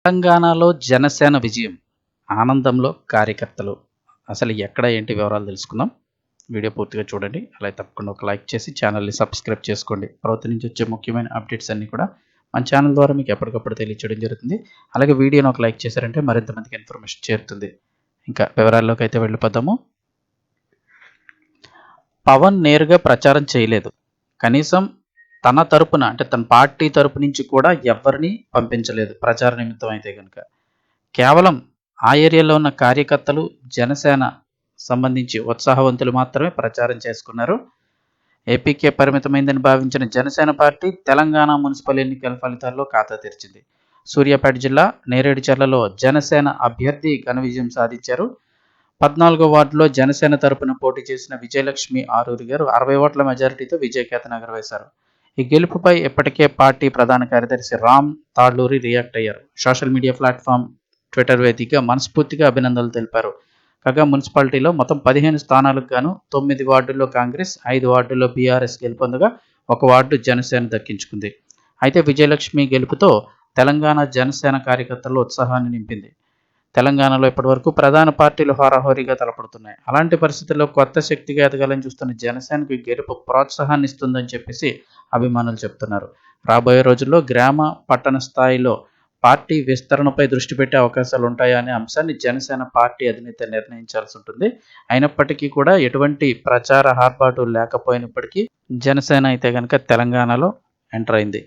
తెలంగాణలో జనసేన విజయం, ఆనందంలో కార్యకర్తలు. అసలు ఎక్కడ ఏంటి వివరాలు తెలుసుకుందాం. వీడియో పూర్తిగా చూడండి. అలాగే తప్పకుండా ఒక లైక్ చేసి ఛానల్ని సబ్స్క్రైబ్ చేసుకోండి. ప్రభుత్వం నుంచి వచ్చే ముఖ్యమైన అప్డేట్స్ అన్నీ కూడా మన ఛానల్ ద్వారా మీకు ఎప్పటికప్పుడు తెలియచేయడం జరుగుతుంది. అలాగే వీడియోని ఒక లైక్ చేశారంటే మరింత మందికి ఇన్ఫర్మేషన్ చేరుతుంది. ఇంకా వివరాల్లోకి అయితే వెళ్ళిపోదాము. పవన్ నేరుగా ప్రచారం చేయలేదు. కనీసం తన తరపున అంటే తన పార్టీ తరపు నుంచి కూడా ఎవరిని పంపించలేదు ప్రచార నిమిత్తం అయితే కనుక. కేవలం ఆ ఏరియాలో ఉన్న కార్యకర్తలు, జనసేన సంబంధించి ఉత్సాహవంతులు మాత్రమే ప్రచారం చేసుకున్నారు. ఏపీకే పరిమితమైందని భావించిన జనసేన పార్టీ తెలంగాణ మున్సిపల్ ఎన్నికల ఫలితాల్లో ఖాతా తెరిచింది. సూర్యాపేట జిల్లా నేరేడుచర్లలో జనసేన అభ్యర్థి ఘన విజయం సాధించారు. 14వ వార్డులో జనసేన తరపున పోటీ చేసిన విజయలక్ష్మి ఆరూరి గారు 60 ఓట్ల మెజారిటీతో విజయకేతనం ఎగరవేశారు. ఈ గెలుపుపై ఇప్పటికే పార్టీ ప్రధాన కార్యదర్శి రామ్ తాళ్లూరి రియాక్ట్ అయ్యారు. సోషల్ మీడియా ప్లాట్ఫామ్ ట్విట్టర్ వేదికగా మనస్ఫూర్తిగా అభినందనలు తెలిపారు. కాగా మున్సిపాలిటీలో మొత్తం 15 స్థానాలకు గాను 9 వార్డుల్లో కాంగ్రెస్, 5 వార్డుల్లో బీఆర్ఎస్ గెలుపొందగా 1 వార్డు జనసేన దక్కించుకుంది. అయితే విజయలక్ష్మి గెలుపుతో తెలంగాణ జనసేన కార్యకర్తల్లో ఉత్సాహాన్ని నింపింది. తెలంగాణలో ఇప్పటివరకు ప్రధాన పార్టీలు హోరాహోరీగా తలపడుతున్నాయి. అలాంటి పరిస్థితుల్లో కొత్త శక్తిగా ఎదగాలని చూస్తున్న జనసేనకు గెలుపు ప్రోత్సాహాన్ని ఇస్తుందని చెప్పేసి అభిమానులు చెప్తున్నారు. రాబోయే రోజుల్లో గ్రామ, పట్టణ స్థాయిలో పార్టీ విస్తరణపై దృష్టి పెట్టే అవకాశాలు ఉంటాయా అనే అంశాన్ని జనసేన పార్టీ అధినేత నిర్ణయించాల్సి ఉంటుంది. అయినప్పటికీ కూడా ఎటువంటి ప్రచార ఆర్భాటు లేకపోయినప్పటికీ జనసేన అయితే కనుక తెలంగాణలో ఎంటర్ అయింది.